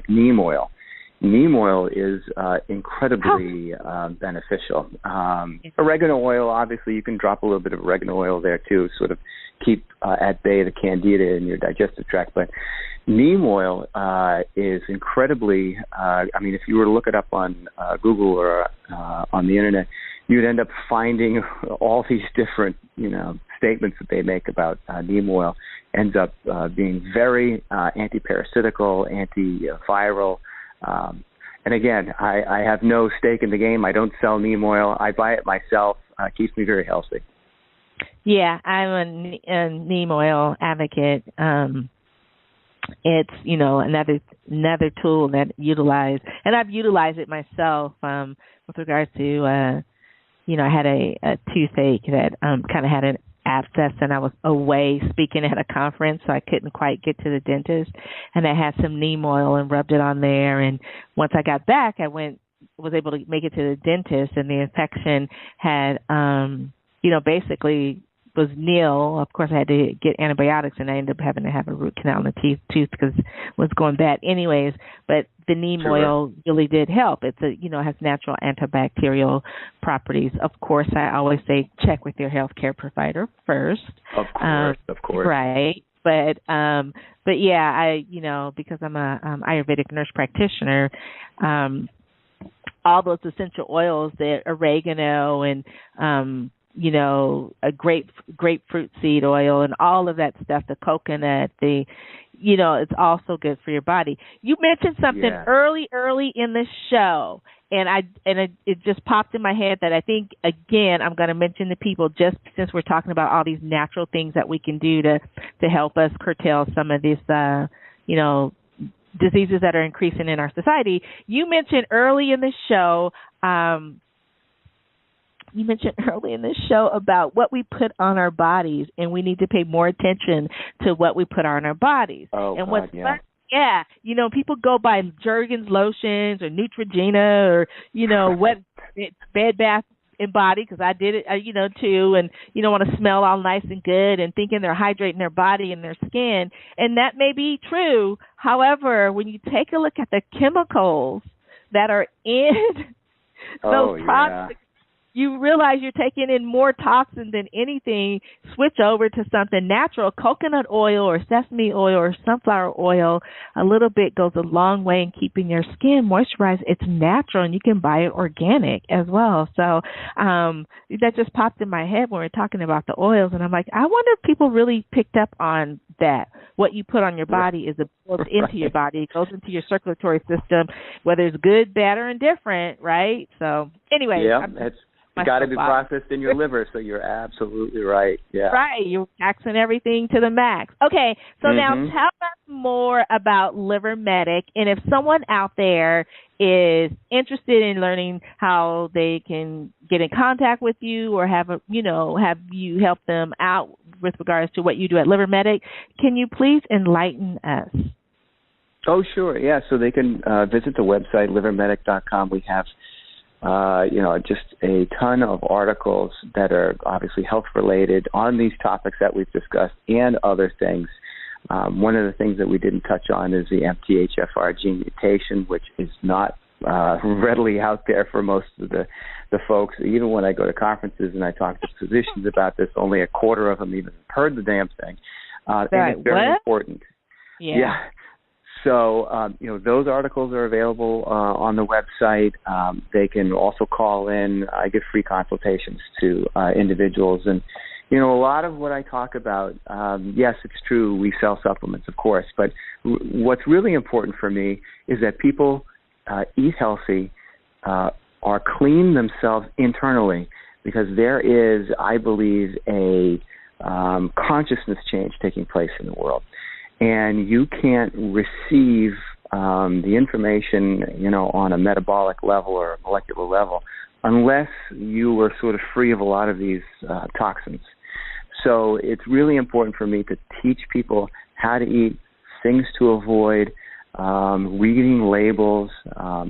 neem oil. Neem oil is incredibly beneficial. Oregano oil, obviously, you can drop a little bit of oregano oil there too, sort of keep at bay the candida in your digestive tract. But neem oil is incredibly, if you were to look it up on Google or on the internet, you'd end up finding all these different, statements that they make about neem oil. Ends up being very anti-parasitical, antiviral. And again, I have no stake in the game. I don't sell neem oil. I buy it myself. It keeps me very healthy. Yeah, I'm a neem oil advocate. It's, another tool that and I've utilized it myself with regards to, I had a toothache that kind of had an abscess, and I was away speaking at a conference, so I couldn't quite get to the dentist. And I had some neem oil and rubbed it on there. And once I got back, I was able to make it to the dentist, and the infection had, basically was nil. Of course, I had to get antibiotics, and I ended up having to have a root canal in the tooth because it was going bad anyways. But the neem oil really did help. It's has natural antibacterial properties. Of course, I always say check with your healthcare provider first. Of course. Right. But yeah, I because I'm a Ayurvedic nurse practitioner, all those essential oils, the oregano and a grapefruit seed oil and all of that stuff, the coconut, it's also good for your body. You mentioned something early in the show, and it just popped in my head that I think, again, I'm going to mention to people just since we're talking about all these natural things that we can do to help us curtail some of this, diseases that are increasing in our society. You mentioned early in the show, about what we put on our bodies, and we need to pay more attention to what we put on our bodies. Oh, and God, what's fun, people go by Jergens lotions or Neutrogena or, what Bed Bath and Body, because I did it, too, and want to smell all nice and good and thinking they're hydrating their body and their skin. And that may be true. However, when you take a look at the chemicals that are in those products, you realize you're taking in more toxins than anything. Switch over to something natural, coconut oil or sesame oil or sunflower oil. A little bit goes a long way in keeping your skin moisturized. It's natural, and you can buy it organic as well. So that just popped in my head when we were talking about the oils, and I'm like, I wonder if people really picked up on that. What you put on your body is absorbed into your body. It goes into your circulatory system, whether it's good, bad, or indifferent, right? So anyway. Yeah, it's got to be processed in your liver, so you're absolutely right. Yeah. Right. You're taxing everything to the max. Okay, so now tell us more about LiverMedic, and if someone out there is interested in learning how they can get in contact with you or have you help them out with regards to what you do at LiverMedic, can you please enlighten us? Oh, sure. Yeah, so they can visit the website, livermedic.com. We have just a ton of articles that are obviously health-related on these topics that we've discussed and other things. One of the things that we didn't touch on is the MTHFR gene mutation, which is not readily out there for most of the folks. Even when I go to conferences and I talk to physicians about this, only a quarter of them even heard the damn thing. And it's very important. Yeah. So, those articles are available on the website. They can also call in. I give free consultations to individuals. And, a lot of what I talk about, yes, it's true, we sell supplements, of course. But what's really important for me is that people eat healthy, are clean themselves internally, because there is, I believe, a consciousness change taking place in the world. And you can't receive the information, on a metabolic level or a molecular level unless you were sort of free of a lot of these toxins. So it's really important for me to teach people how to eat, things to avoid, reading labels.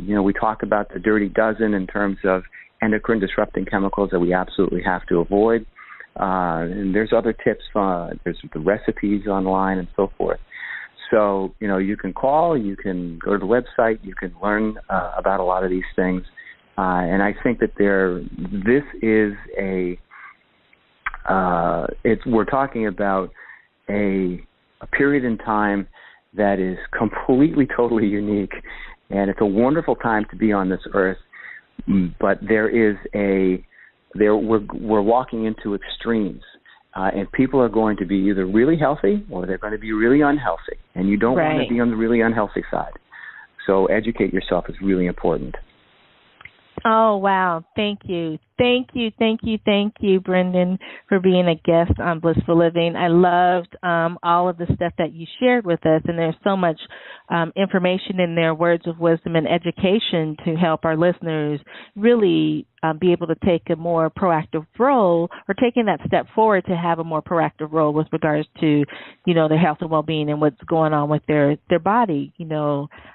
We talk about the dirty dozen in terms of endocrine disrupting chemicals that we absolutely have to avoid. And there's other tips, there's the recipes online and so forth. So, you can call, you can go to the website, you can learn about a lot of these things. And I think that this is we're talking about a period in time that is completely, totally unique. And it's a wonderful time to be on this earth. But we're walking into extremes, and people are going to be either really healthy or they're going to be really unhealthy, and you don't want to be on the really unhealthy side. So educate yourself is really important. Oh, wow. Thank you. Thank you, Brendan, for being a guest on Blissful Living. I loved all of the stuff that you shared with us, and there's so much information in there, words of wisdom and education to help our listeners really be able to take a more proactive role, or taking that step forward to have a more proactive role with regards to, their health and well-being and what's going on with their body.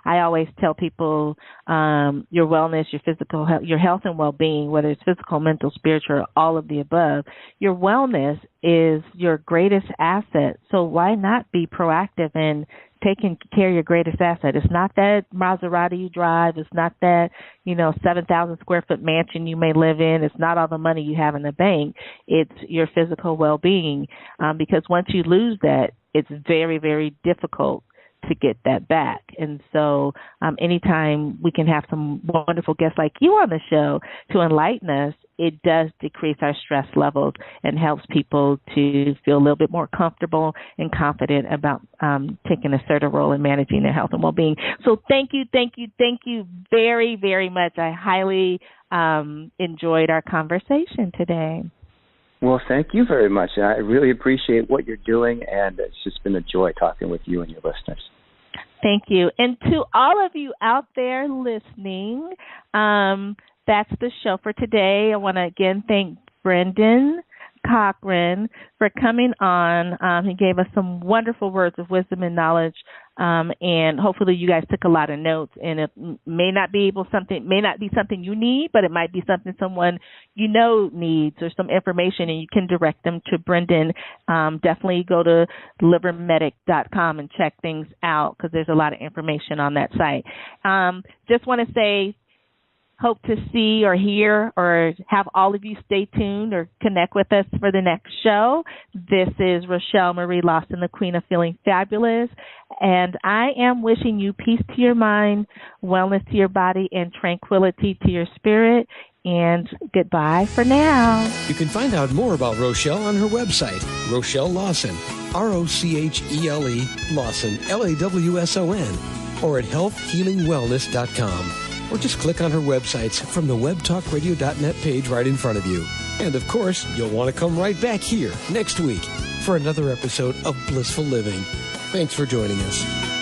I always tell people your wellness, your physical health, your health and well-being, whether it's physical, mental, spiritual, all of the above, your wellness is your greatest asset. So why not be proactive in taking care of your greatest asset? It's not that Maserati you drive. It's not that, 7,000 square foot mansion you may live in. It's not all the money you have in the bank. It's your physical well-being. Because once you lose that, it's very, very difficult to get that back. And so anytime we can have some wonderful guests like you on the show to enlighten us, it does decrease our stress levels and helps people to feel a little bit more comfortable and confident about taking a certain role in managing their health and well-being. So thank you very, very much. I highly enjoyed our conversation today. Well, thank you very much. I really appreciate what you're doing, and it's just been a joy talking with you and your listeners. Thank you. And to all of you out there listening, that's the show for today. I want to again thank Brendan Gaughran for coming on. He gave us some wonderful words of wisdom and knowledge, and hopefully you guys took a lot of notes. And it may not be something you need, but it might be something someone needs, or some information, and you can direct them to Brendan. Definitely go to livermedic.com and check things out, because there's a lot of information on that site. Just want to say, hope to see or hear or have all of you stay tuned or connect with us for the next show. This is Rochelle Marie Lawson, the Queen of Feeling Fabulous, and I am wishing you peace to your mind, wellness to your body, and tranquility to your spirit. And goodbye for now. You can find out more about Rochelle on her website, Rochelle Lawson, Rochele Lawson, Lawson, or at healthhealingwellness.com. Or just click on her websites from the webtalkradio.net page right in front of you. And of course, you'll want to come right back here next week for another episode of Blissful Living. Thanks for joining us.